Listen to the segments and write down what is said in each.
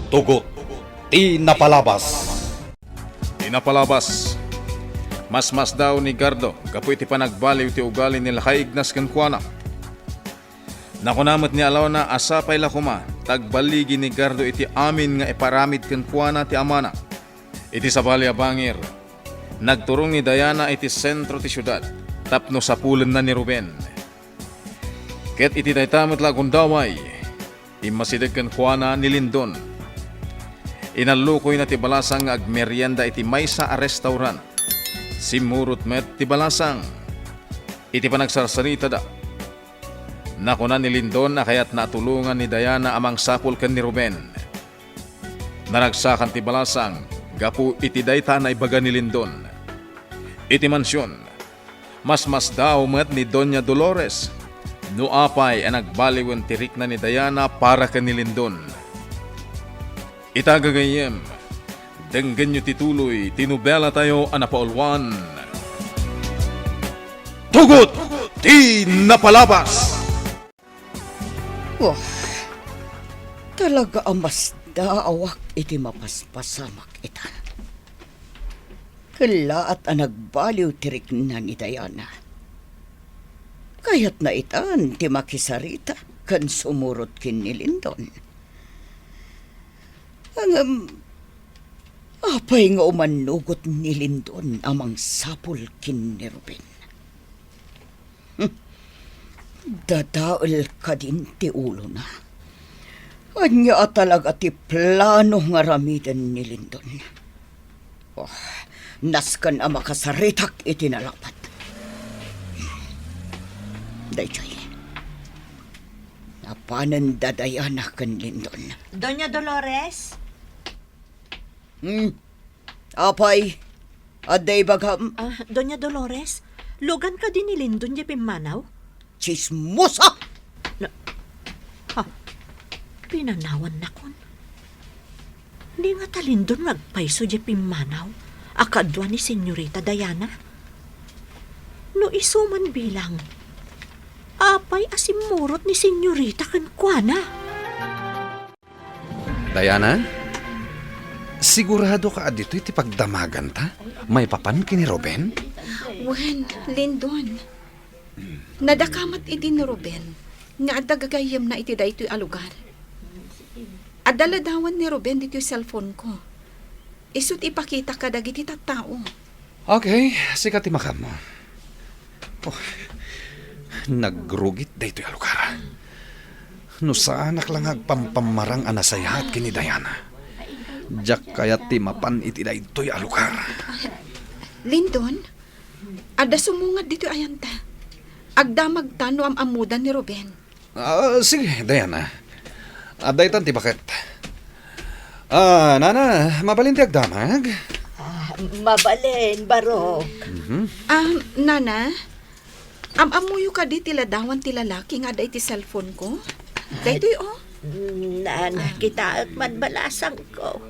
Tugot, ti napalabas. Inapalabas. Mas daw ni Gardo, kapo iti panagbaliw ti ugali nila kaignas ken kuana. Nakunamot ni alaw na asapay lakuma, tagbaligi ni Gardo iti amin nga iparamid ken kuana ti amana. Iti sabali a bangir, nagturong ni Diana iti sentro ti syudad, tapno sa pulen na ni Ruben. Ket iti daytamot lagundaway, imasidag ken kuana ni Lindon. Inalukoy na ti balasang nga agmeryenda iti maysa a restaurant. Simurot met ti balasang. Iti panagsarsanita da. Nakuna ni Lindon na kaya't natulungan ni Diana amang sapul ken ni Ruben. Naragsakan ti balasang, gapu iti dayta na ibaga ni Lindon. Iti mansyon, mas daw met ni Doña Dolores. No apay ang nagbaliwan tirik na ni Diana para ken ni Lindon. Itagagayem, denggen nyo tituloy, tinubela tayo anapaulwan. Tugot, ti napalabas! Wah, talaga ang mas daawak iti mapaspasamak ita. Kala at ang nagbaliw tirik na ni Diana. Kaya't na itan ti makisarita kan sumurot kin ni Lindon. Ang apay nga umanugot ni Lindon amang sapul kin ni Ruben. Dadaol ka din ti ulo na. Anya talaga ti plano nga ramidan ni Lindon. Oh, naskan ang makasaritak iti nalapat. Dayjay, napanan dadayana kan Lindon. Doña Dolores? Apay, aday bagam, Doña Dolores? Lugan ka din ni Lindon di Pimanaw? chismosa! Pinanawan na kon. Di nga ta Lindon magpaiso di Pimanaw. Akadwa ni Senyorita Diana. No isuman bilang, apay asimurot ni Senyorita kan kuana. Diana, sigurado ka adito iti pagdamagan ta? May papan kini Ruben? Wen, Lindon. Nadakamat iti ni Ruben. Nga adagagayam na iti daytoy a lugar. Adaladawan ni Ruben dito yung cellphone ko. Isut ipakita ka dagiti tattao. Okay, sikat ti makam mo. Oh, nagrugit dayto yung lugar. No saanak lang agpampamarang anasayahat kini Diana. Diyak kayat ti mapan iti dayto yung lugar. Lindon, ada sumungad dito ayanta. Agdamag tano am amudan ni Ruben. Sige, Diana. Adaytan ti bakit? Nana, mabalin ti agdamag? Mabalin, Barok. Nana, amuyo ka di tiladawan ti lalaki nga day ti cellphone ko. Daytoy oh. Nana, kita at manbalasang ko.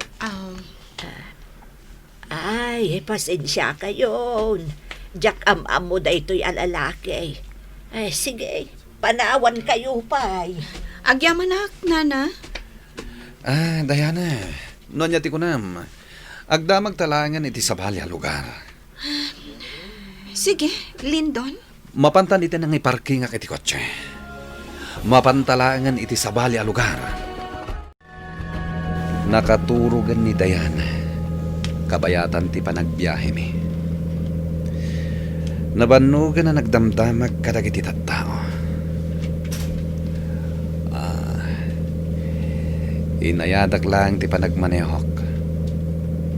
Ay, pasensya kayon. Jack am-amo da ito'y alalaki. Ay, sige, panawan kayo pa'y. Agyamanak, Nana. Diana, nonya ti kunam. Agdamag talangan iti sabali a lugar. Sige, Lindon. Mapantan iti nang iparking ak iti kotse. Mapantalangan iti sabali a lugar. Nakaturugan ni Diana. Kabayatan ti panagbiyahe mi. Nabanugan na nagdamdamag kadag iti tattao. Inayadak lang ti panagmanehok.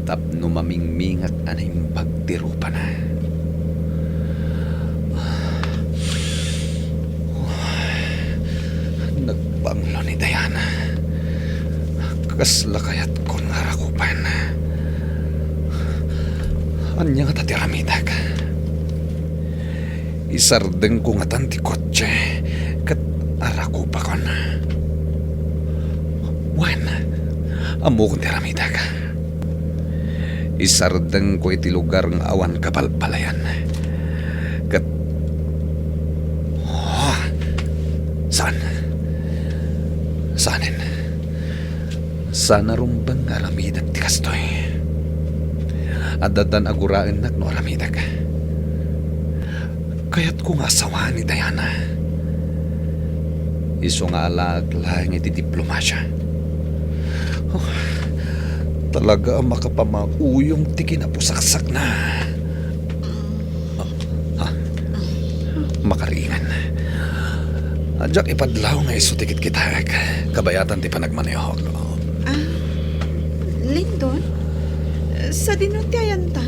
Tapno mamingmingat anay pagtirupa na. Nagbanglo ni Diana. Kasla kayat kon harakupan. Anya nga tatiramidag. Isardeng ko nga tanti kotse. Kat arakupa kon. Wan, amo kong tiramidag. Isardeng ko iti lugar ng awan kapalpalayan. Kat... Saan? Saanin? Sana rumbang aramidag ti kastoy. At dadan aguraan nak no aramidag. Kaya't kung asawa ni Diana. Iso nga alag lang iti diplomasya. Oh, talaga makapamauyong ti kinapusaksak na. Makaringan. Adyak ipadlaw nga iso tikit kitag. Kabayatan ti panagmanehog. Lindon? Sa dinuntiayan ta?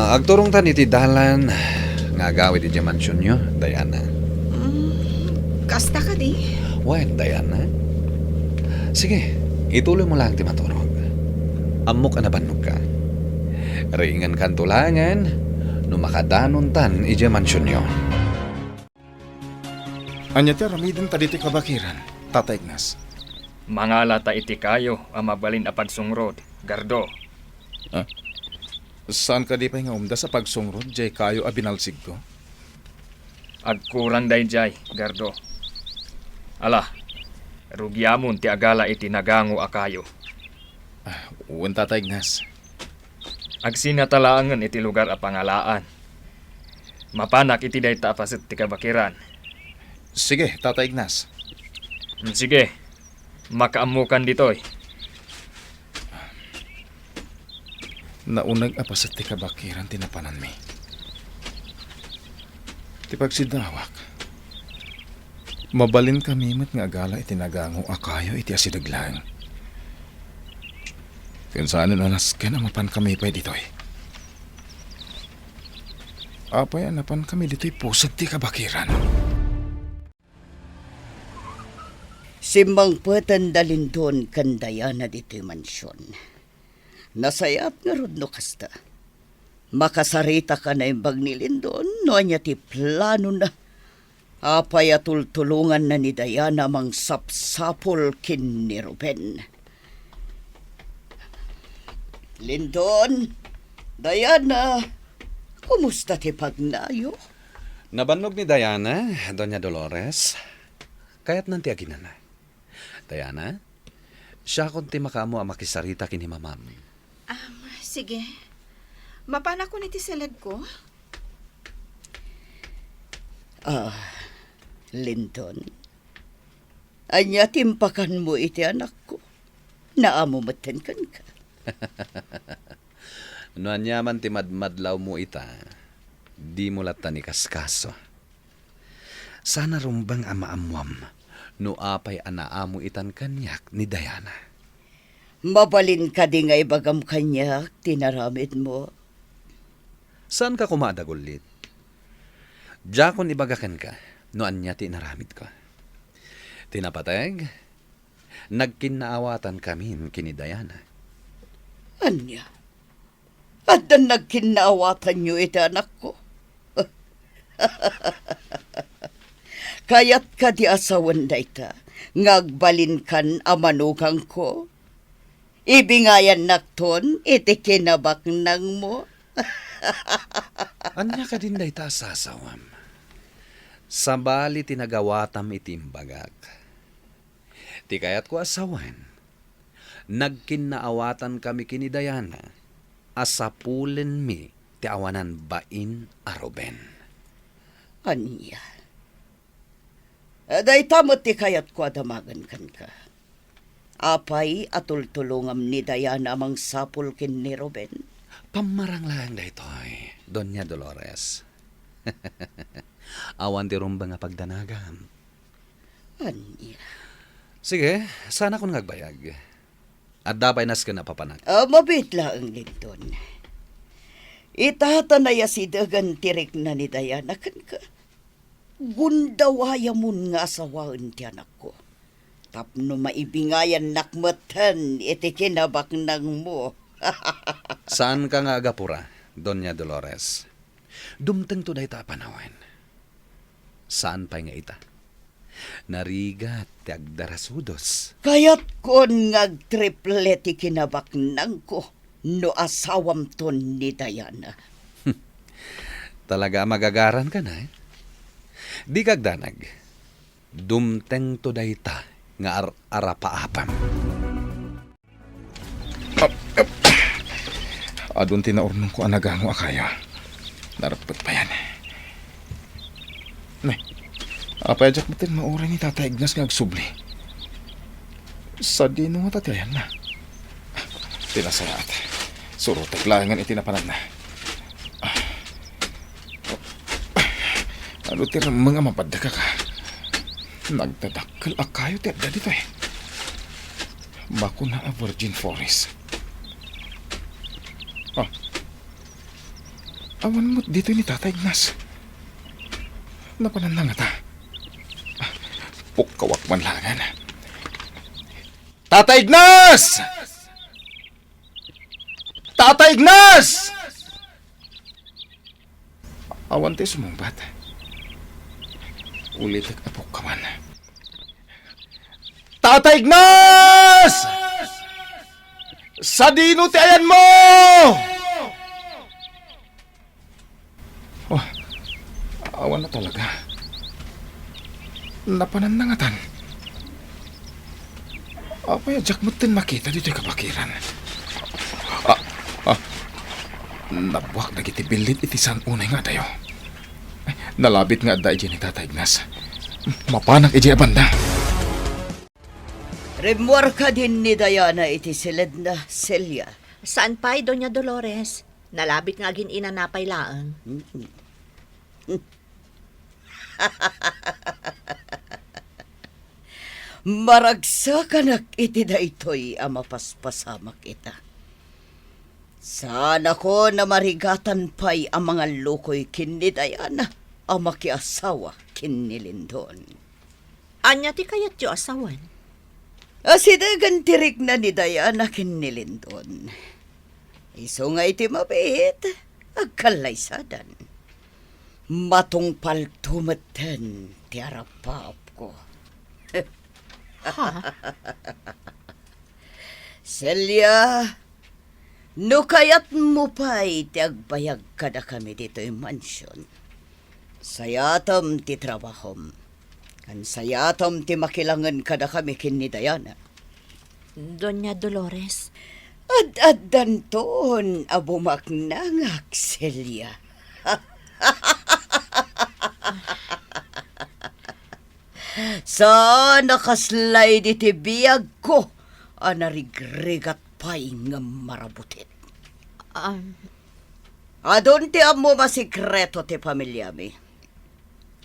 Agturong ta ni ti dalan nga gawid iti mansyon nyo, Diana. Kasta ka di? Wen, Diana. Sige, ituloy mo lang ti maturog. Amok anabannog ka. Ringan kan tulangan, no makadanon tan iti mansyon nyo. Anya ti aramiden ta diti kabakiran, Tata Ignas. Mangalata iti kayo ang mabalin a pagsungrod, Gardo. Saan ka di pa nga umda sa pagsungrod, jay kayo abinalsig ko? Agkuran dayjay, Gardo. Ala, rugyamon ti agala iti nagango a kayo. Uwan, Tata Ignas. Agsinatalaangan iti lugar a pangalaan. Mapanak iti dayta apasit ti kabakiran. Sige, Tata Ignas. Sige, makaamukan ditoy. Naunag apasat ti kabakiran tinapanan mi. Ti pagsidawak. Mabalin kami met nga agala iti nagango akayo iti asidaglang. Kansaanan anas ka na mapan kami pa ditoy. Apay anapan kami ditoy pusag ti kabakiran. Simbang patan dalindon kan Diana dito'y mansyon. Nasayat nga rod no kasta. Makasarita ka na imbag ni Lindon, no anya ti plano na. Apay atultulungan na ni Diana mang sapsapol kin ni Ruben. Lindon, Diana, kumusta ti pagnayo? Nabannog ni Diana, Doña Dolores. Kaya't nanti aginan na. Diana, siya kung ti makamo ang makisarita kini mamam. Sige. Mapana ko niti salad ko? Linton, anya timpakan mo iti anak ko. Naamumatan kan ka. No anyaman ti madmadlaw mo ita, di mo lata ni kaskaso. Sana rumbang amaamwam, no apay anaamu itan kanyak ni Diana. Mabalin ka di nga ibagam kanyak, tinaramid mo. Saan ka kumadagulit? Diyakon ibagakan ka, no anya tinaramid ko. Tinapateg, nagkinaawatan kami kini Diana. Anya? At nagkinaawatan niyo iti anak ko. Kaya't ka di asawan dayta, ngagbalin kan amanugang ko. Ibingayan nakton, iti kinabak nang mo. Anya ka din day ta sasawam. Sabali tinagawatam itimbagak. Ti kayat ko asawan. Nagkinaawatan kami kini Diana. Asapulen mi ti awanan bain a Ruben. Anya? Day tamot ti kayat ko adamagan kan ka. Apay atultulungam ni Diana mang sapul kin ni Ruben. Pamarang lang daytoy, Doña Dolores. Awan ti rumbang nga pagdanagam. Anya? Sige, sana kung ngagbayag. At dapay nas ka na papanak. Mabit lang Linton. Itatanaya si dagan tirik na ni Diana kan ka. Gundawaya mun nga asawaan ti anak ko. Tapno maibingayan nakmatan iti kinabak nang mo. Saan ka nga agapura, Doña Dolores? Dumteng to day ta panawan. Saan pa nga ita? Narigat ti agdarasudos. Kayat kon ngagtriple ti kinabak nang ko no asawam ton ni Diana. Talaga magagaran ka na eh. Di kagdanag. Dumteng to day ta nga arapaapam. Adun tinaurnong ko anagango akayo. Narapot pa yan. Nay, apay ajak matin maura ni Tata Ignas nga agsubli. Sa dino nga tatayan na. Tinasayaat. Surot taglangan itinapanag na. Ano tira mga mapadaka ka? Nagdadakkel akayo tiyada dito eh. Bako na a virgin forest. Awan mo't dito ni Tata Ignas. Napanan nga ta. Pukawak man langan. Tata Ignas! Tata Ignas! Awan tayo sumumbat. Ulit apok ka man. Tata Ignas! Sa dino ti ayan mo! Oh, awan na talaga. Napananangatan. Apay ajak mo tin makita dito yung kabakiran. Nabuak na kiti bilit iti san unay nga dayo. Nalabit nga da iji ni Tata Ignas. Mapanag iji abanda. Remuar ka din ni Diana iti silid na Celia. Saan pa'y, Doña Dolores? Nalabit nga gin inanapay laang. Maragsakanak iti da ito'y amapaspasamak ita. Sana ko na marigatan pa'y ang mga lukoy kinni Diana ang makiasawa kinni Lindon. Anya ti kayat yu asawan? Asidagan tirik na ni Diana kinni Lindon. Iso nga iti mabit, agkalaysadan. Matungpal tumatan ti arapap ko. Celia, no kayat mo pa'y ti agbayag kada kami dito yung mansyon. Sayatam ti trabahom. Kan sayatam ti makilangan kada kami kin ni Diana. Doña Dolores, Ad-adan ton abumak nangak, Celia. Sa nakaslay iti biyag ko, anarigrigat pa'y nga marabutit. Adon ti amo masikreto ti pamilya mi.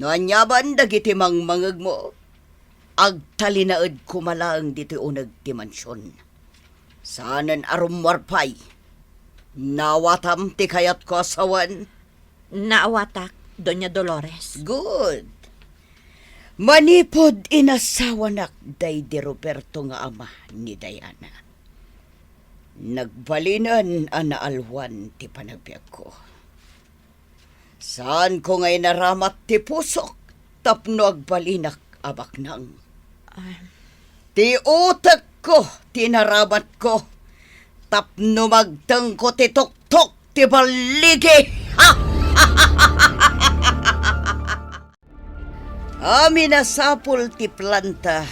No anyaban dagiti mangmangag mo, agtalinaed kumalaang diti unag ti mansyon. Saanan arumwarpay, nawatam ti kayat ko asawan. naawatak, Doña Dolores. Good. Manipod inasawanak day di Roberto nga ama ni Diana. Nagbalinan ana alwan ti panagbiag ko. Saan ko ngay naramat ti pusok tapno agbalinak abak nang. Ti utak ko tinaramat ko tapno magtang ko ti tok-tok ti baligi. Ha! Amin na sapul ti planta,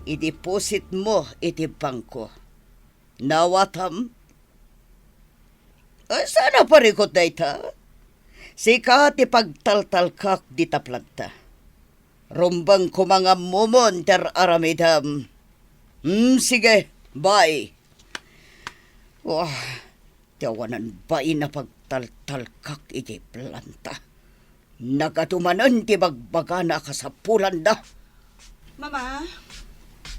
i-deposit mo iti bangko. Nawatam? Sana parikot na ita? Sika ti pagtaltalkak di ta planta. Rumbang ko mga mumon ter aramidam. Sige, bye. Wah, tiyawanan ba na pagtaltalkak iti planta? Nagatumanan ti bagbagana ka sa pulan da. Mama,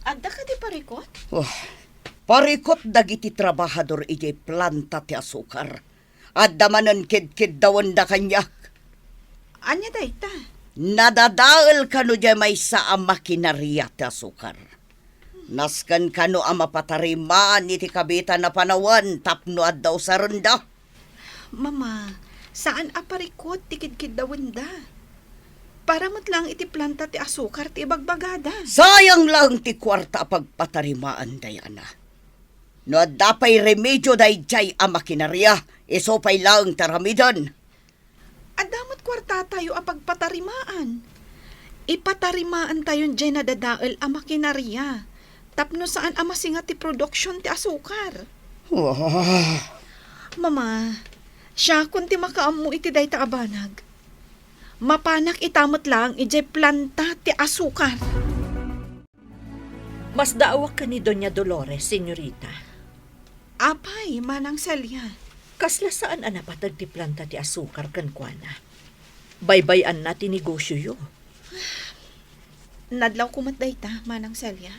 adda ka di parikot? Parikot dagiti trabahador iti planta ti asukar. At damanan kid dawan da kanyak. Anya da ita? Nadadaal kano di may sa makinarya ti asukar. Naskan kano ang mapatarimaan iti kabitan na panawan tapno at daw sa renda. Mama, saan aparikot tikid-kid dawan da? Para mo't lang iti planta ti asukar ti bagbagada. Sayang lang ti kwarta pagpatarimaan Diana. No dapay remedyo dayjay ang makinarya, iso pay lang taramidan. Adamot kwarta tayo ang pagpatarimaan. Ipatarimaan tayo dyan na dadaal ang makinarya. Tapno saan ang masingat ti produksyon ti asukar. Mama, siya kunti makaamu iti day ta abanag. Mapanak itamot lang ijay planta ti asukar. Mas daawak ka ni Doña Dolores, senyorita. Apay, Manang Celia. Kasla saan anapatag ti planta ti asukar kan kuana. Baybayan na ti negosyo yo. Nadlaw kumatday ta, Manang Celia.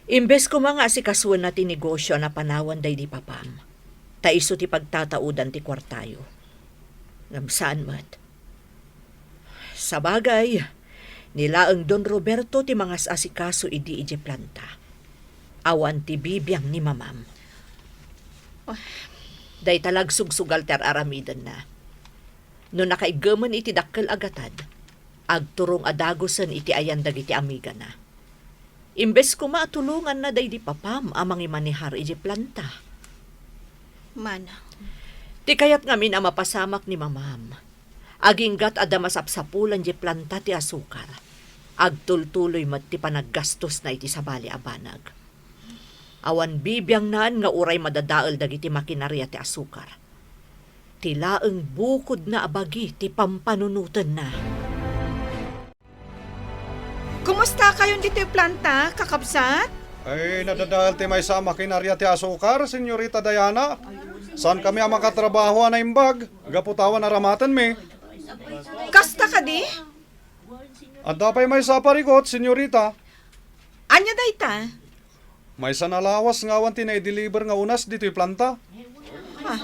Imbes ko mga asikasuan na ti negosyo na panawan day di papam. Taiso ti pagtataudan ti kwartayo. Ngamsaan mat. Sa bagay, nila ang Don Roberto ti mga asikaso idi ije planta. Awan ti bibiyang ni mamam. Day talag sugsugal ter aramidan na. No nakaigaman iti dakkel agatad, agturong adagosan iti ayandag iti amiga na. Imbes ko maatulungan na day di papam amang imanihar iti planta. Mana. Ti kayat ngamin ang mapasamak ni mamam. Aginggat ada masapsapulan di planta ti asukar. Agtultuloy mat ti panaggastos na iti sabali abanag. Awan bibiyang naan nga uray madadaal dagiti makinarya ti asukar. Tilaeng bukod na abagi ti pampanunutan na. Kumusta kayon dito yung planta, kakabsat? Ay, nadadahal ti may sa makinarya ti asukar, Senyorita Diana. Saan kami ang makatrabaho na imbag? Gaputawan na ramatan mi. Kasta ka di? At dapay may sa parigot, Senyorita. Anya day ta? May sanalawas nga awan ti na-deliver nga unas dito'y planta.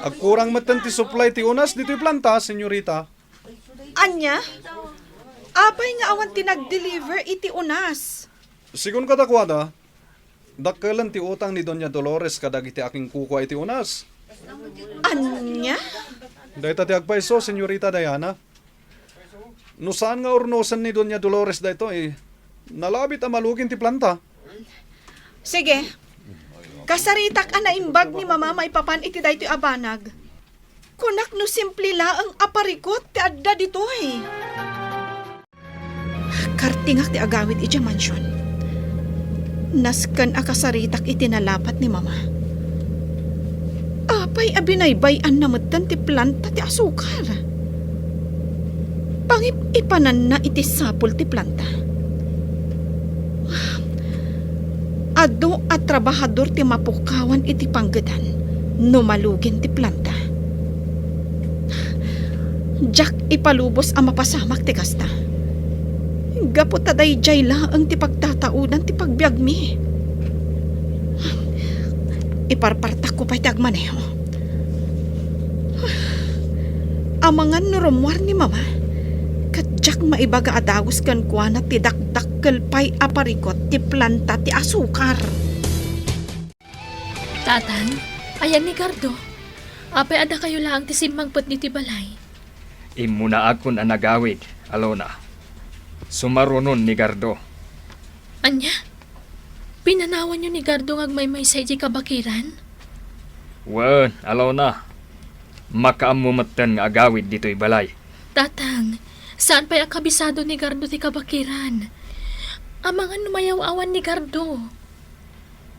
Agkurang matan ti supply ti unas dito'y planta, Senyorita. Anya? Apay nga awan tinag-deliver iti unas. Sigun kadakwada, dakkelan ti utang ni Doña Dolores kadag iti aking kuko iti unas. Anya? Dahita ti agpaiso, Senyorita Diana. No saan nga urnosan ni Doña Dolores dahito nalabit ang malugin ti planta. Sige. Kasaritak na imbag ni mama maipapan iti daytoy abanag. Kunak no simple la ang aparikot ti adda dito Kartingak ti agawid iti mansyon. Naskan akasaritak iti nalapat ni mama. Apay abinaybayan na matan ti planta ti asukar. Pangip-ipanan na iti sapul ti planta. Ado at trabahador ti mapukawan iti panggedan no malugin ti planta. Jack ipalubos ang mapasamak ti kasta. Gapot taday jay laang ti pagtataudan ti pagbiag mi. Iparpartak ko pa'y tagmaneho. Amangan no rumwar ni mama. Kadyak maibaga adagos kan kuana ti dakdakkel pay aparikot ti planta ti asukar. Tatang, ayan ni Gardo. Apay ada kayo lang ti simangpot ni ti balay. Imuna akon ang nagawid, Alona. Sumarunon ni Gardo. Anya? Pinanawan nyo ni Gardo ngagmaymay sa iji kabakiran? Wen, Alona. Makaamumatan nga agawid dito'y balay. Tatang, saan pa'y akabisado ni Gardo ti kabakiran? Amangan numayaw-awan ni Gardo.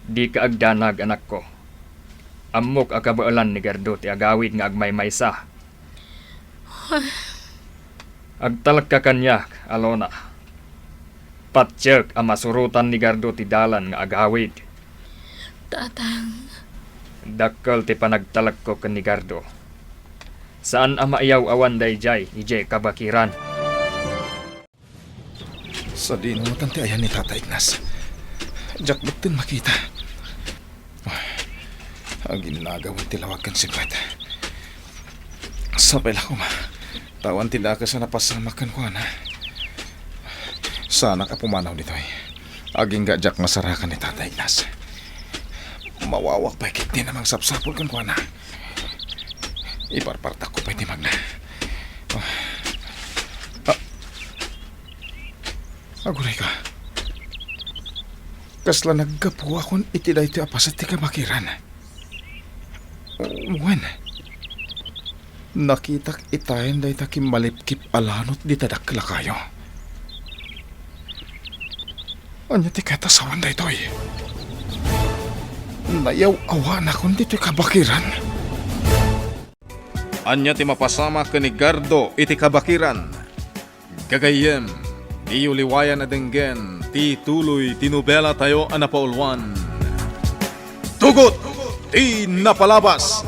Di ka agdanag, anak ko. Amok akabaalan ni Gardo ti agawid nga agmaymay sa. Agtalak ka kanyak, Alona. Patsyek ang masurutan ni Gardo ti dalan nga agawid. Tatang, Dakkel ti panagtalak ko kan ni Gardo. Saan ang maiyaw awan dayjay, ije kabakiran. Sa dinutan ti ayan ni Tata Ignas. Jack betul makita. Ang ginagawan ti lawag kan sibad. Sapay lang ko ma. Tawan ti daka sa napasamakan ko na. Sana ka pumanaw dito Aging ga Jack masarakan ni Tata Ignas. Mawawak pa kiti namang sapsapol kan ko na. Iparpartak ko pa iti magna. Aguray ka. Kasla naggapu akon iti da iti apasat ti kamakiran. Wen. Nakitak itayan da ita kimalipkip alanot di tadakla kayo. Anya ti katasawan da ito Nayaw awan akon dito'y kabakiran. Anya ti mapasama ni Gardo iti kabakiran. Gagayem, di uliwayan na denggen, ti tuloy tinubela tayo anapaulwan. Tugot! Ti napalabas!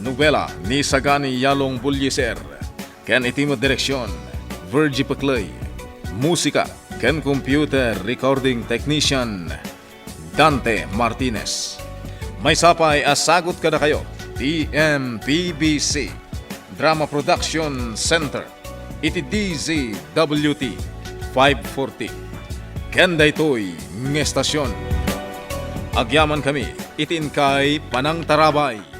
Nobela ni Sagani Yalong Bulyeser. Ken iti mo direksyon, Virgie Paclay. Musika, ken computer recording technician, Dante Martinez. May sapay asagot kada kayo, TMPBC Drama Production Center, iti DZWT 540. Ken daytoy ng estasyon. Agyaman kami, itin kay Panang Tarabay.